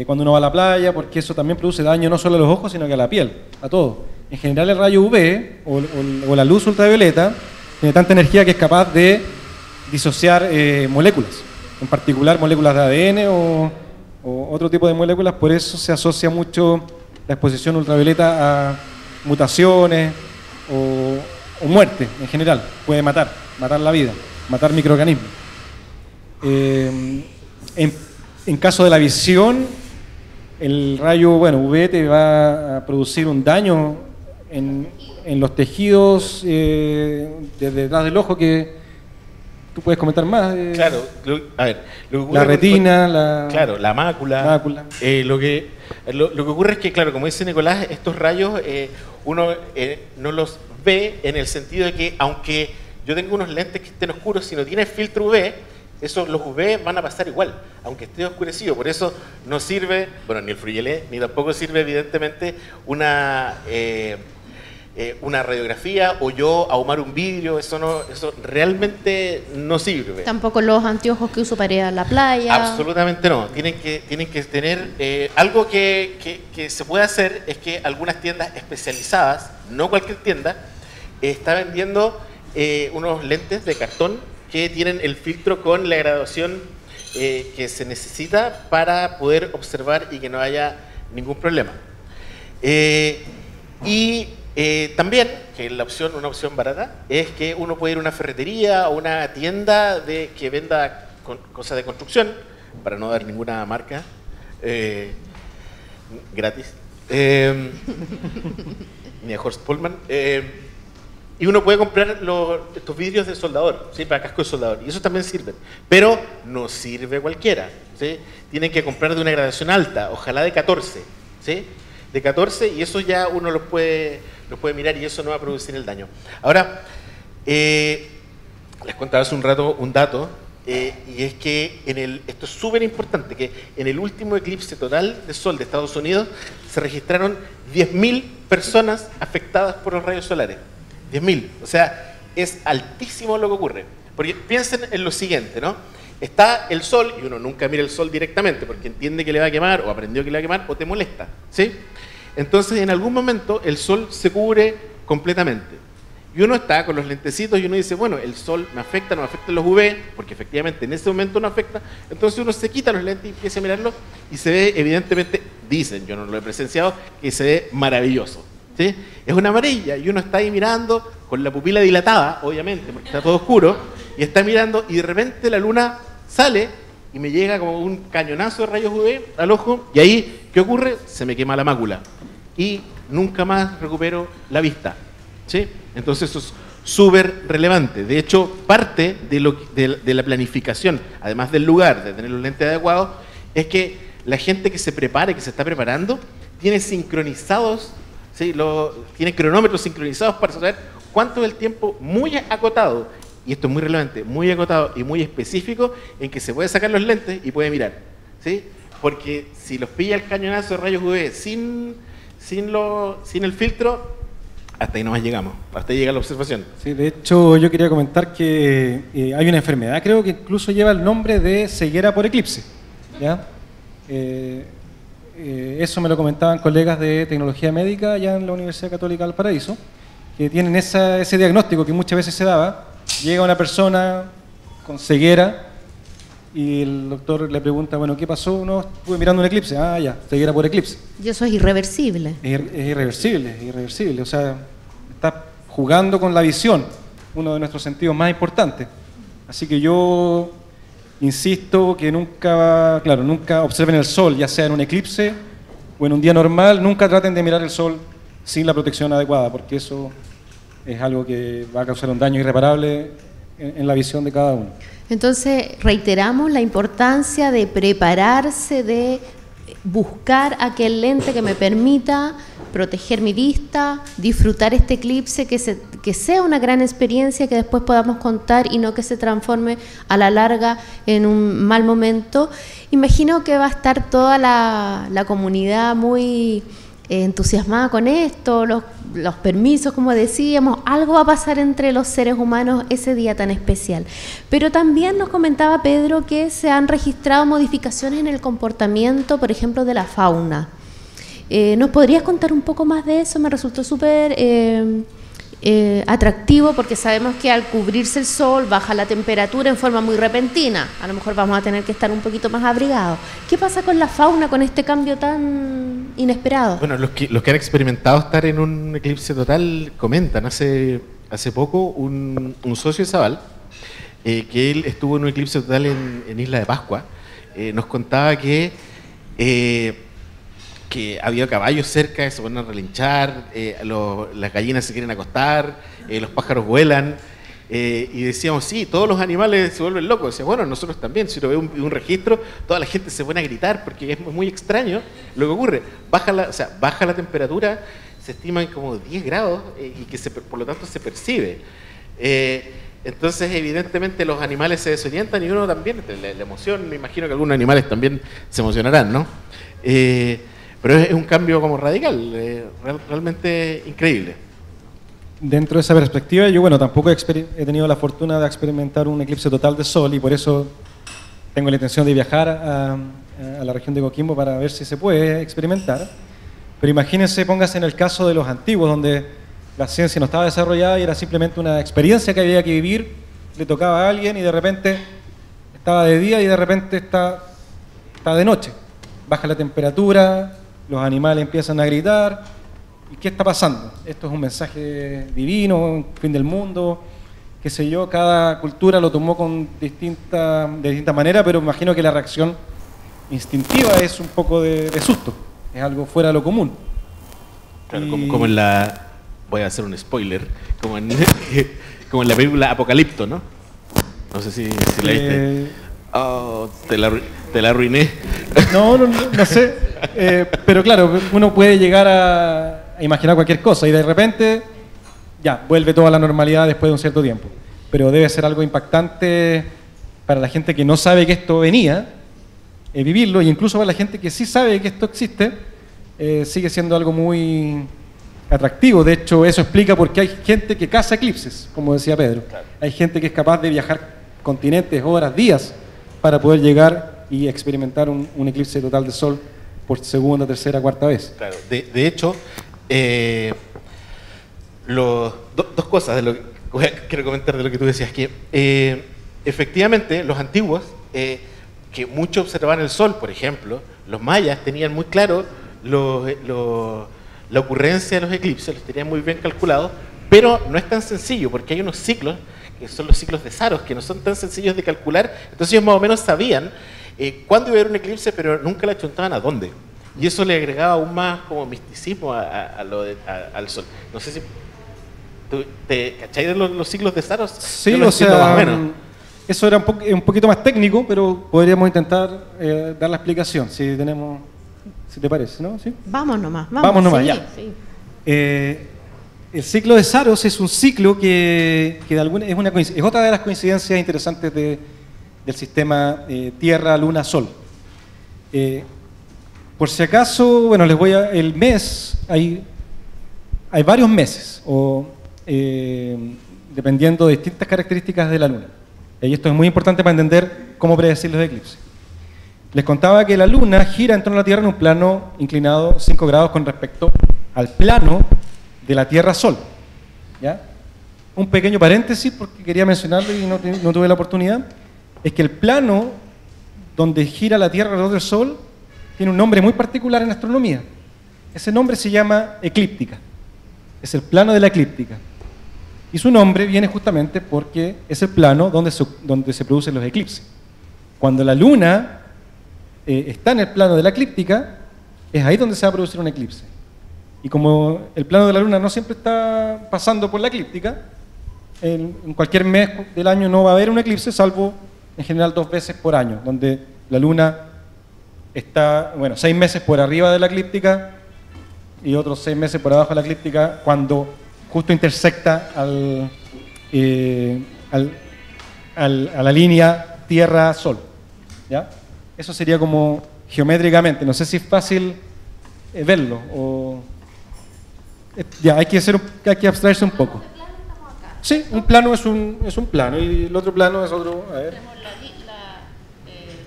cuando uno va a la playa, porque eso también produce daño no solo a los ojos, sino que a la piel, a todo. En general, el rayo UV o la luz ultravioleta tiene tanta energía que es capaz de disociar moléculas, en particular moléculas de ADN o otro tipo de moléculas. Por eso se asocia mucho la exposición ultravioleta a mutaciones o muerte en general. Puede matar la vida, matar microorganismos. En caso de la visión, el rayo UV te va a producir un daño en los tejidos de detrás del ojo, que tú puedes comentar más.
Claro, a ver, lo que ocurre
la retina,
claro, la mácula. Lo que ocurre es que, claro, como dice Nicolás, estos rayos uno no los ve en el sentido de que, aunque yo tenga unos lentes que estén oscuros, si no tiene filtro UV, los UV van a pasar igual, aunque esté oscurecido. Por eso no sirve, bueno, ni el fruyelé, ni tampoco sirve, evidentemente, una una radiografía o yo ahumar un vidrio, eso realmente no sirve.
Tampoco los anteojos que uso para ir a la playa.
Absolutamente no. Tienen que tener algo que se puede hacer es que algunas tiendas especializadas, no cualquier tienda, está vendiendo unos lentes de cartón que tienen el filtro con la graduación que se necesita para poder observar y que no haya ningún problema. También, que una opción barata, es que uno puede ir a una ferretería o una tienda que venda cosas de construcción, para no dar ninguna marca, gratis, ni a Horst Pullman, y uno puede comprar estos vidrios de soldador, ¿sí? Para casco de soldador, y eso también sirve, pero no sirve cualquiera, ¿sí? Tienen que comprar de una gradación alta, ojalá de 14, ¿sí? De 14, y eso ya uno los puede mirar y eso no va a producir el daño. Ahora, les contaba hace un rato un dato, y es que esto es súper importante, que en el último eclipse total de sol de Estados Unidos se registraron 10.000 personas afectadas por los rayos solares. 10.000, o sea, es altísimo lo que ocurre. Porque piensen en lo siguiente, ¿no? Está el sol, y uno nunca mira el sol directamente porque entiende que le va a quemar, o aprendió que le va a quemar, o te molesta, ¿sí? Entonces, en algún momento, el sol se cubre completamente. Y uno está con los lentecitos y uno dice, bueno, el sol me afecta, no me afectan los UV, porque efectivamente en ese momento no afecta. Entonces uno se quita los lentes y empieza a mirarlo y se ve, evidentemente, dicen, yo no lo he presenciado, que se ve maravilloso, ¿sí? Es una amarilla y uno está ahí mirando con la pupila dilatada, obviamente, porque está todo oscuro, y está mirando y de repente la luna sale y me llega como un cañonazo de rayos UV al ojo, y ahí, ¿qué ocurre? Se me quema la mácula y nunca más recupero la vista, ¿sí? Entonces eso es súper relevante. De hecho, parte de la planificación, además del lugar, de tener los lentes adecuados, es que la gente que se prepare, que se está preparando, tiene sincronizados, ¿sí? Tiene cronómetros sincronizados para saber cuánto es el tiempo muy acotado, y esto es muy relevante, muy acotado y muy específico, en que se puede sacar los lentes y puede mirar, ¿sí? Porque si los pilla el cañonazo de rayos UV sin el filtro, hasta ahí nomás llegamos, hasta ahí llega la observación.
Sí, de hecho yo quería comentar que hay una enfermedad, creo que incluso lleva el nombre de ceguera por eclipse, ¿ya? Eso me lo comentaban colegas de tecnología médica allá en la Universidad Católica de Valparaíso, que tienen ese diagnóstico que muchas veces se daba. Llega una persona con ceguera y el doctor le pregunta, bueno, ¿qué pasó? No, estuve mirando un eclipse. Ah, ya, ceguera por eclipse.
Y eso es irreversible.
Es irreversible. O sea, está jugando con la visión, uno de nuestros sentidos más importantes. Así que yo insisto que nunca observen el sol, ya sea en un eclipse o en un día normal, nunca traten de mirar el sol sin la protección adecuada, porque eso es algo que va a causar un daño irreparable en la visión de cada uno.
Entonces, reiteramos la importancia de prepararse, de buscar aquel lente que me permita proteger mi vista, disfrutar este eclipse, que sea una gran experiencia que después podamos contar y no que se transforme a la larga en un mal momento. Imagino que va a estar toda la comunidad muy entusiasmada con esto, los permisos, como decíamos, algo va a pasar entre los seres humanos ese día tan especial. Pero también nos comentaba Pedro que se han registrado modificaciones en el comportamiento, por ejemplo, de la fauna. ¿Nos podrías contar un poco más de eso? Me resultó súper atractivo, porque sabemos que al cubrirse el sol baja la temperatura en forma muy repentina. A lo mejor vamos a tener que estar un poquito más abrigados. ¿Qué pasa con la fauna con este cambio tan inesperado?
Bueno, los que han experimentado estar en un eclipse total comentan. Hace poco un socio de Zabal, que él estuvo en un eclipse total en Isla de Pascua, nos contaba que había caballos cerca que se ponen a relinchar, las gallinas se quieren acostar, los pájaros vuelan, y decíamos, sí, todos los animales se vuelven locos. Decía, bueno, nosotros también, si uno ve un registro, toda la gente se pone a gritar porque es muy extraño lo que ocurre. Baja la temperatura, se estiman como 10 grados y que por lo tanto se percibe. Entonces, evidentemente, los animales se desorientan y uno también, la emoción, me imagino que algunos animales también se emocionarán, ¿no? Pero es un cambio como radical, realmente increíble.
dentro de esa perspectiva, yo bueno, tampoco he tenido la fortuna de experimentar un eclipse total de sol y por eso tengo la intención de viajar a la región de Coquimbo para ver si se puede experimentar. Pero imagínense, póngase en el caso de los antiguos, donde la ciencia no estaba desarrollada y era simplemente una experiencia que había que vivir, le tocaba a alguien y de repente estaba de día y de repente está de noche. Baja la temperatura, los animales empiezan a gritar. ¿Y qué está pasando? Esto es un mensaje divino, un fin del mundo, qué sé yo, cada cultura lo tomó de distinta manera, pero imagino que la reacción instintiva es un poco de susto, es algo fuera de lo común.
Claro, como en la... Voy a hacer un spoiler, como en la película Apocalipto, ¿no? No sé si la viste. Oh, te la arruiné.
No sé, pero claro, uno puede llegar a imaginar cualquier cosa y de repente ya, vuelve toda la normalidad después de un cierto tiempo. Pero debe ser algo impactante para la gente que no sabe que esto venía, vivirlo, y incluso para la gente que sí sabe que esto existe, sigue siendo algo muy atractivo. De hecho, eso explica por qué hay gente que caza eclipses, como decía Pedro. Claro. Hay gente que es capaz de viajar continentes, horas, días, para poder llegar y experimentar un eclipse total de sol por segunda, tercera, cuarta vez.
Claro, de hecho, dos cosas de lo que quiero comentar de lo que tú decías, que efectivamente los antiguos, que mucho observaban el sol, por ejemplo, los mayas tenían muy claro la ocurrencia de los eclipses, los tenían muy bien calculados, pero no es tan sencillo porque hay unos ciclos, que son los ciclos de Saros, que no son tan sencillos de calcular, entonces ellos más o menos sabían cuándo iba a haber un eclipse, pero nunca le achuntaban a dónde. Y eso le agregaba aún más como misticismo al sol. No sé si tú te cacháis de los ciclos de Saros.
Sí, o sea, más o menos. Eso era un poquito más técnico, pero podríamos intentar dar la explicación, si te parece, ¿no? ¿Sí?
Vamos nomás,
sí, ya. Sí. El ciclo de Saros es un ciclo que es otra de las coincidencias interesantes del sistema Tierra, Luna, Sol. Por si acaso, bueno, el mes, hay varios meses, dependiendo de distintas características de la Luna. Y esto es muy importante para entender cómo predecir los eclipses. Les contaba que la Luna gira en torno a la Tierra en un plano inclinado 5 grados con respecto al plano de la Tierra-Sol. ¿Ya? Un pequeño paréntesis, porque quería mencionarlo y no tuve la oportunidad, es que el plano donde gira la Tierra alrededor del Sol tiene un nombre muy particular en astronomía. Ese nombre se llama eclíptica. Es el plano de la eclíptica. Y su nombre viene justamente porque es el plano donde se producen los eclipses. Cuando la Luna está en el plano de la eclíptica, es ahí donde se va a producir un eclipse. Y como el plano de la Luna no siempre está pasando por la eclíptica, en cualquier mes del año no va a haber un eclipse, salvo en general 2 veces por año, donde la Luna está, 6 meses por arriba de la eclíptica y otros 6 meses por abajo de la eclíptica, cuando justo intersecta a la línea Tierra-Sol. ¿Ya? Eso sería como geométricamente, no sé si es fácil verlo, hay que abstraerse un poco. Sí, un plano es un plano y el otro plano es otro. A ver.
Tenemos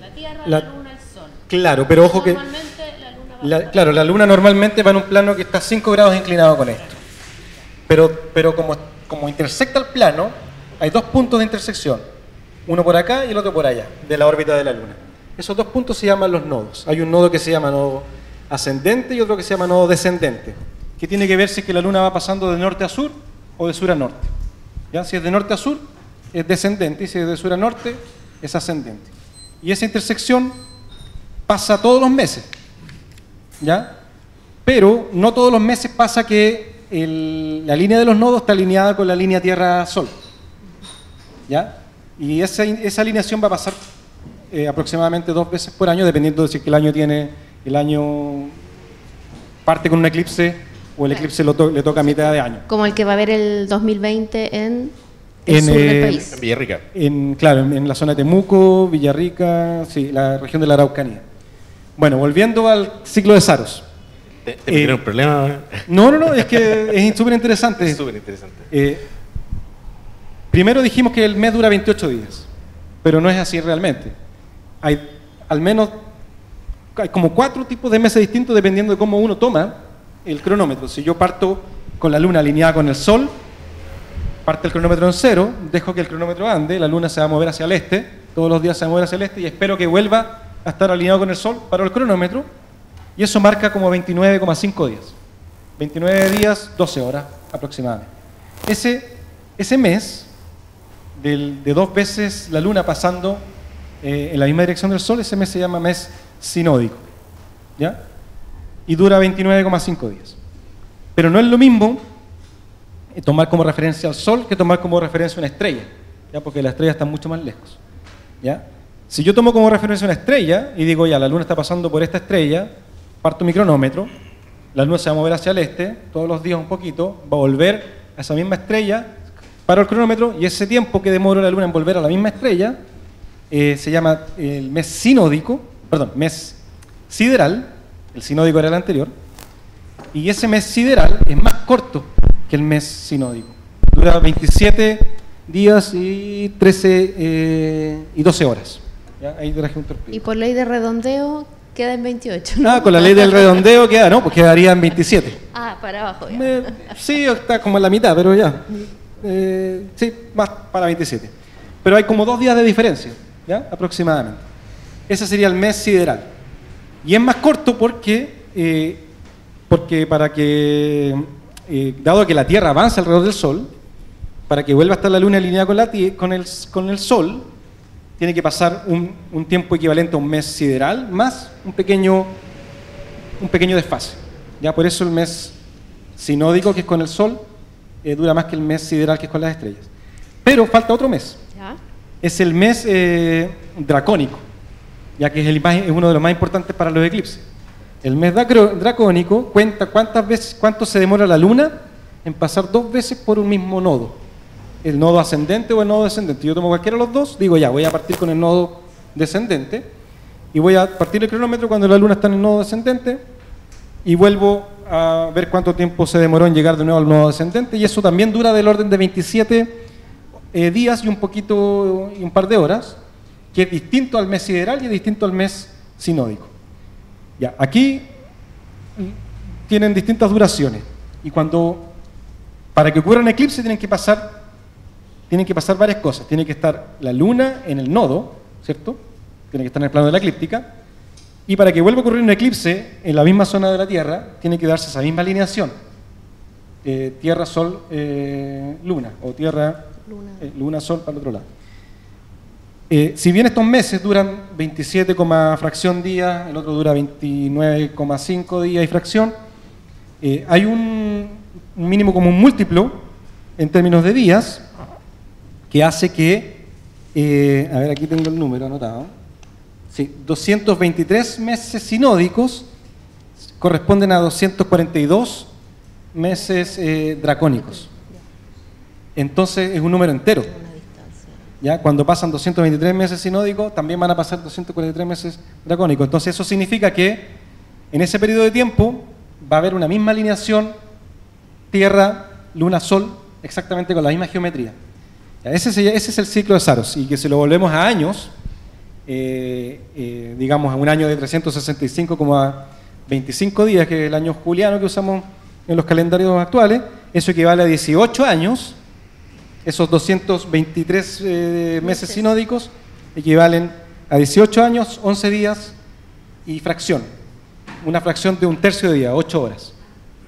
la Tierra, la Luna, el Sol.
Claro, pero ojo que la Luna normalmente va en un plano que está 5 grados inclinado con esto. Pero como intersecta el plano, hay 2 puntos de intersección, uno por acá y el otro por allá, de la órbita de la Luna. Esos 2 puntos se llaman los nodos. Hay un nodo que se llama nodo ascendente y otro que se llama nodo descendente, que tiene que ver si es que la Luna va pasando de norte a sur o de sur a norte. ¿Ya? Si es de norte a sur, es descendente, y si es de sur a norte, es ascendente. Y esa intersección pasa todos los meses, ¿ya? Pero no todos los meses pasa que la línea de los nodos está alineada con la línea Tierra-Sol, ¿ya? Y esa alineación va a pasar aproximadamente 2 veces por año, dependiendo de si es que el año parte con un eclipse o el eclipse le toca a mitad de año.
Como el que va a haber el 2020 en el sur del país.
En Villarrica.
Claro, en la zona de Temuco, Villarrica, sí, la región de la Araucanía. Bueno, volviendo al ciclo de Saros.
¿Te metieron un problema?
No, es que es súper interesante.
Es súper interesante.
Primero dijimos que el mes dura 28 días, pero no es así realmente. Hay como 4 tipos de meses distintos dependiendo de cómo uno toma el cronómetro. Si yo parto con la luna alineada con el sol, parte el cronómetro en 0, dejo que el cronómetro ande, la luna se va a mover hacia el este, todos los días se va a mover hacia el este y espero que vuelva a estar alineado con el sol, paro el cronómetro y eso marca como 29,5 días. 29 días, 12 horas aproximadamente. Ese mes, de 2 veces la luna pasando en la misma dirección del sol, ese mes se llama mes sinódico, ¿ya? Y dura 29,5 días. Pero no es lo mismo tomar como referencia al sol que tomar como referencia una estrella, ¿ya? Porque las estrellas están mucho más lejos, ¿ya? Si yo tomo como referencia una estrella y digo, ya, la luna está pasando por esta estrella, parto mi cronómetro, la luna se va a mover hacia el este, todos los días un poquito, va a volver a esa misma estrella, paro el cronómetro y ese tiempo que demora la luna en volver a la misma estrella se llama el mes sinódico, perdón, mes sideral, el sinódico era el anterior, y ese mes sideral es más corto que el mes sinódico. Dura 27 días y 13 y 12 horas. ¿Ya? Ahí traje un torpedo.
Y por ley de redondeo queda en 28, ¿no?
Ah, con la ley del redondeo queda, no, pues quedaría en 27.
Ah, para abajo ya.
Sí, está como en la mitad, pero ya. Sí, más para 27. Pero hay como 2 días de diferencia, ¿ya? Aproximadamente. Ese sería el mes sideral. Y es más corto porque para que, dado que la Tierra avanza alrededor del Sol, para que vuelva a estar la Luna alineada con el Sol, tiene que pasar un tiempo equivalente a un mes sideral, más un pequeño desfase. Ya por eso el mes sinódico, que es con el Sol, dura más que el mes sideral, que es con las estrellas. Pero falta otro mes.
¿Ya?
Es el mes dracónico, ya que es uno de los más importantes para los eclipses. El mes dracónico cuenta cuánto se demora la luna en pasar 2 veces por un mismo nodo. El nodo ascendente o el nodo descendente. Yo tomo cualquiera de los dos, digo ya, voy a partir con el nodo descendente y voy a partir el cronómetro cuando la luna está en el nodo descendente y vuelvo a ver cuánto tiempo se demoró en llegar de nuevo al nodo descendente, y eso también dura del orden de 27 días y un par de horas, que es distinto al mes sideral y es distinto al mes sinódico. Ya, aquí tienen distintas duraciones y para que ocurra un eclipse tienen que pasar varias cosas. Tiene que estar la luna en el nodo, ¿cierto? Tiene que estar en el plano de la eclíptica. Y para que vuelva a ocurrir un eclipse en la misma zona de la Tierra, tiene que darse esa misma alineación. Tierra, Sol, Luna, o Tierra, Luna, Sol para el otro lado. Si bien estos meses duran 27, fracción días, el otro dura 29,5 días y fracción, hay un mínimo común múltiplo en términos de días que hace que, a ver, aquí tengo el número anotado, sí, 223 meses sinódicos corresponden a 242 meses dracónicos. Entonces es un número entero. ¿Ya? Cuando pasan 223 meses sinódicos, también van a pasar 243 meses dracónicos. Entonces eso significa que en ese periodo de tiempo va a haber una misma alineación Tierra, Luna, Sol, exactamente con la misma geometría. Ese es el ciclo de Saros, y que si lo volvemos a años, digamos a un año de 365 como a 25 días, que es el año juliano que usamos en los calendarios actuales, eso equivale a 18 años. Esos 223 meses sinódicos equivalen a 18 años, 11 días y fracción. Una fracción de un tercio de día, 8 horas.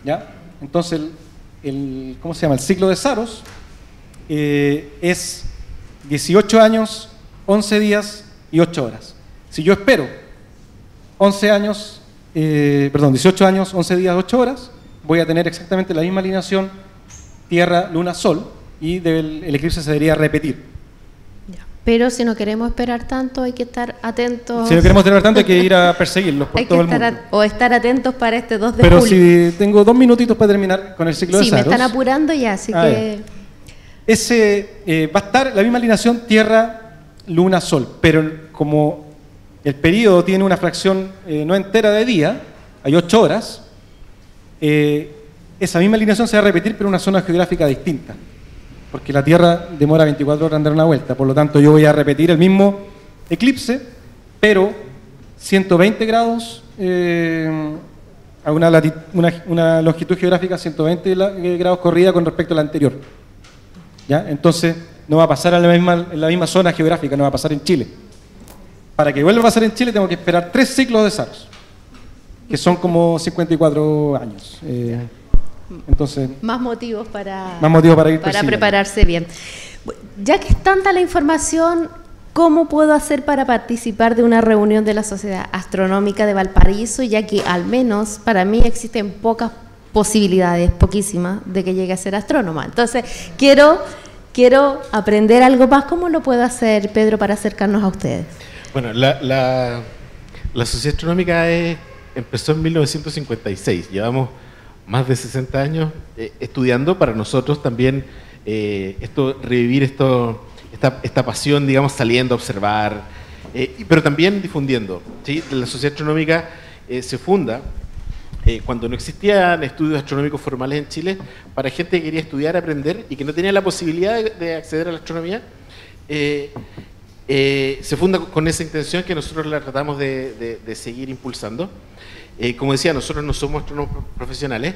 ¿Ya? Entonces, ¿cómo se llama? El ciclo de Saros es 18 años, 11 días y 8 horas. Si yo espero 18 años, 11 días, 8 horas, voy a tener exactamente la misma alineación Tierra, Luna, Sol, y el eclipse se debería repetir.
Pero si no queremos esperar tanto, hay que estar atentos.
Si no queremos esperar tanto, hay que ir a perseguirlos por todo el mundo.
O estar atentos para este 2 de
Pero
julio.
si tengo 2 minutitos para terminar con el ciclo de Saros.
Sí, me están apurando ya, así que...
Va a estar la misma alineación Tierra, Luna, Sol, pero como el periodo tiene una fracción no entera de día, hay 8 horas, esa misma alineación se va a repetir, pero en una zona geográfica distinta, porque la Tierra demora 24 horas en dar una vuelta. Por lo tanto, yo voy a repetir el mismo eclipse, pero 120 grados, a una longitud geográfica 120 grados corrida con respecto a la anterior. ¿Ya? Entonces, no va a pasar en la misma zona geográfica, no va a pasar en Chile. Para que vuelva a pasar en Chile, tengo que esperar 3 ciclos de Saros, que son como 54 años. Entonces,
más motivos para
ir
para prepararse bien. Ya que es tanta la información, ¿cómo puedo hacer para participar de una reunión de la Sociedad Astronómica de Valparaíso, ya que al menos para mí existen pocas posibilidades, poquísimas, de que llegue a ser astrónoma? Entonces, quiero aprender algo más. ¿Cómo lo puedo hacer, Pedro, para acercarnos a ustedes?
Bueno, la Sociedad Astronómica empezó en 1956. Llevamos más de 60 años estudiando. Para nosotros también revivir esta pasión, digamos, saliendo a observar, pero también difundiendo, ¿sí? La Sociedad Astronómica se funda cuando no existían estudios astronómicos formales en Chile, para gente que quería estudiar, aprender y que no tenía la posibilidad de acceder a la astronomía. Se funda con esa intención que nosotros la tratamos de seguir impulsando. Como decía, nosotros no somos astrónomos profesionales,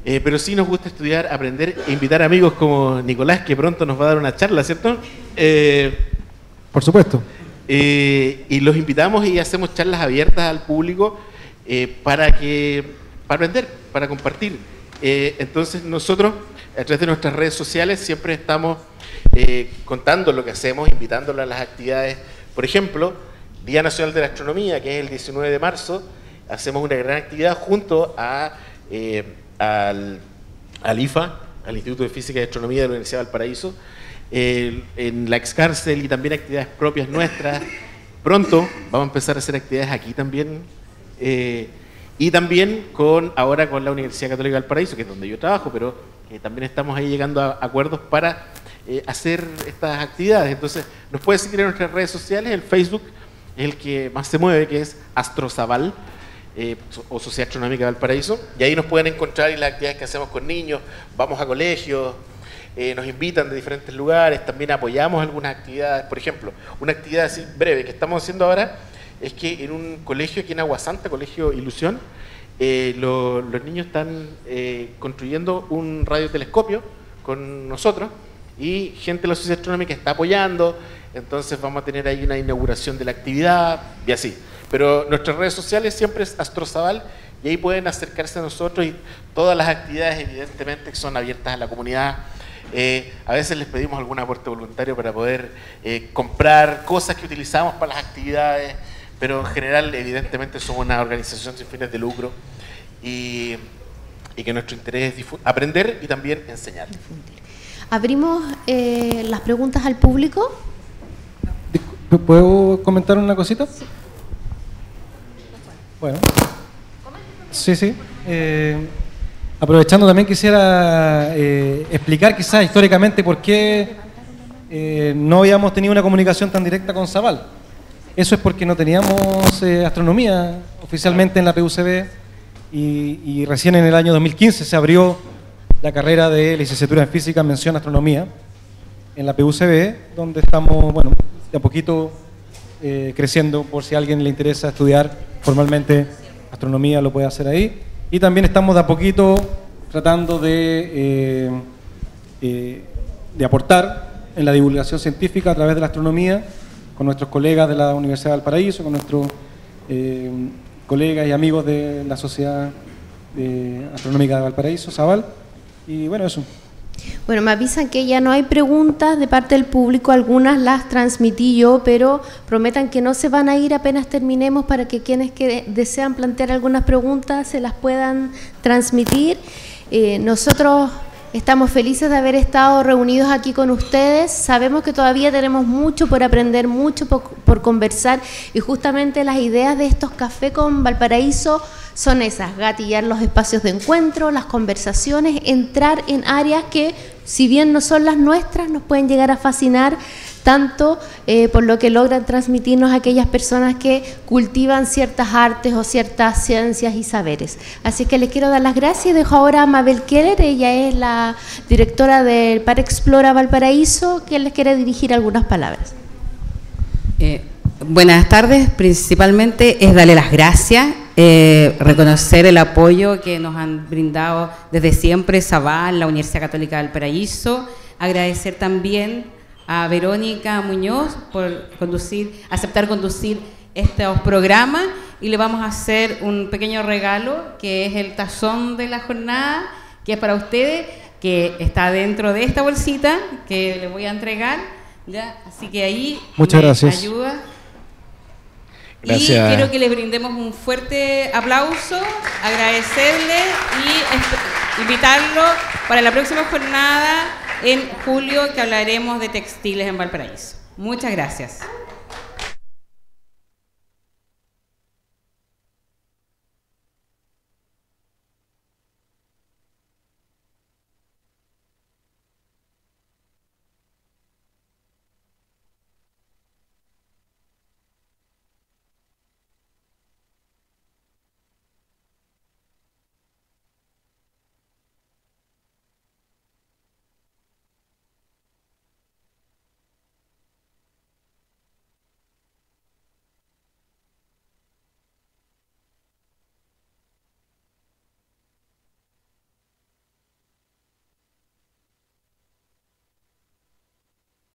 pero sí nos gusta estudiar, aprender e invitar amigos como Nicolás, que pronto nos va a dar una charla, ¿cierto?
Por supuesto.
Y los invitamos y hacemos charlas abiertas al público para aprender, para compartir. Entonces nosotros, a través de nuestras redes sociales, siempre estamos contando lo que hacemos, invitándolo a las actividades. Por ejemplo, Día Nacional de la Astronomía, que es el 19 de marzo, hacemos una gran actividad junto al IFA, al Instituto de Física y Astronomía de la Universidad de Valparaíso, en la excárcel, y también actividades propias nuestras. Pronto vamos a empezar a hacer actividades aquí también, y también ahora con la Universidad Católica de Valparaíso, que es donde yo trabajo, pero también estamos ahí llegando a acuerdos para hacer estas actividades. Entonces nos puede seguir en nuestras redes sociales. El Facebook es el que más se mueve, que es Astrozaval, o Sociedad Astronómica de Valparaíso, y ahí nos pueden encontrar y las actividades que hacemos con niños. Vamos a colegios, nos invitan de diferentes lugares, también apoyamos algunas actividades. Por ejemplo, una actividad así breve que estamos haciendo ahora es que en un colegio aquí en Aguasanta, Colegio Ilusión, los niños están construyendo un radiotelescopio con nosotros, y gente de la Sociedad Astronómica está apoyando. Entonces vamos a tener ahí una inauguración de la actividad y así. Pero nuestras redes sociales siempre es Astrozaval, y ahí pueden acercarse a nosotros, y todas las actividades evidentemente son abiertas a la comunidad. A veces les pedimos algún aporte voluntario para poder comprar cosas que utilizamos para las actividades, pero en general evidentemente somos una organización sin fines de lucro, y que nuestro interés es aprender y también enseñar.
Abrimos las preguntas al público.
¿Puedo comentar una cosita? Sí. Bueno. Sí. Aprovechando, también quisiera explicar quizás históricamente por qué no habíamos tenido una comunicación tan directa con Zaval. Eso es porque no teníamos astronomía oficialmente en la PUCB, y recién en el año 2015 se abrió la carrera de licenciatura en Física, mención Astronomía, en la PUCB, donde estamos, bueno, de a poquito creciendo. Por si a alguien le interesa estudiar formalmente astronomía, lo puede hacer ahí. Y también estamos de a poquito tratando de aportar en la divulgación científica a través de la astronomía, con nuestros colegas de la Universidad de Valparaíso, con nuestros colegas y amigos de la Sociedad Astronómica de Valparaíso, Zaval. Y bueno, eso.
Bueno, me avisan que ya no hay preguntas de parte del público, algunas las transmití yo, pero prometan que no se van a ir apenas terminemos, para que quienes desean plantear algunas preguntas se las puedan transmitir. Nosotros estamos felices de haber estado reunidos aquí con ustedes. Sabemos que todavía tenemos mucho por aprender, mucho por conversar, y justamente las ideas de estos Café con Valparaíso son esas: gatillar los espacios de encuentro, las conversaciones, entrar en áreas que, si bien no son las nuestras, nos pueden llegar a fascinar tanto por lo que logran transmitirnos a aquellas personas que cultivan ciertas artes o ciertas ciencias y saberes. Así que les quiero dar las gracias y dejo ahora a Mabel Keller, ella es la directora del Par Explora Valparaíso, que les quiere dirigir algunas palabras.
Buenas tardes, principalmente es darle las gracias, reconocer el apoyo que nos han brindado desde siempre Sabal, la Universidad Católica de Valparaíso, agradecer también a Verónica Muñoz por aceptar conducir estos programas, y le vamos a hacer un pequeño regalo que es el tazón de la jornada, que es para ustedes, que está dentro de esta bolsita que les voy a entregar, ¿ya? Así que ahí
muchas gracias.
Ayuda.
Gracias.
Y quiero que les brindemos un fuerte aplauso, agradecerle y invitarlo para la próxima jornada en julio, que hablaremos de textiles en Valparaíso. Muchas gracias.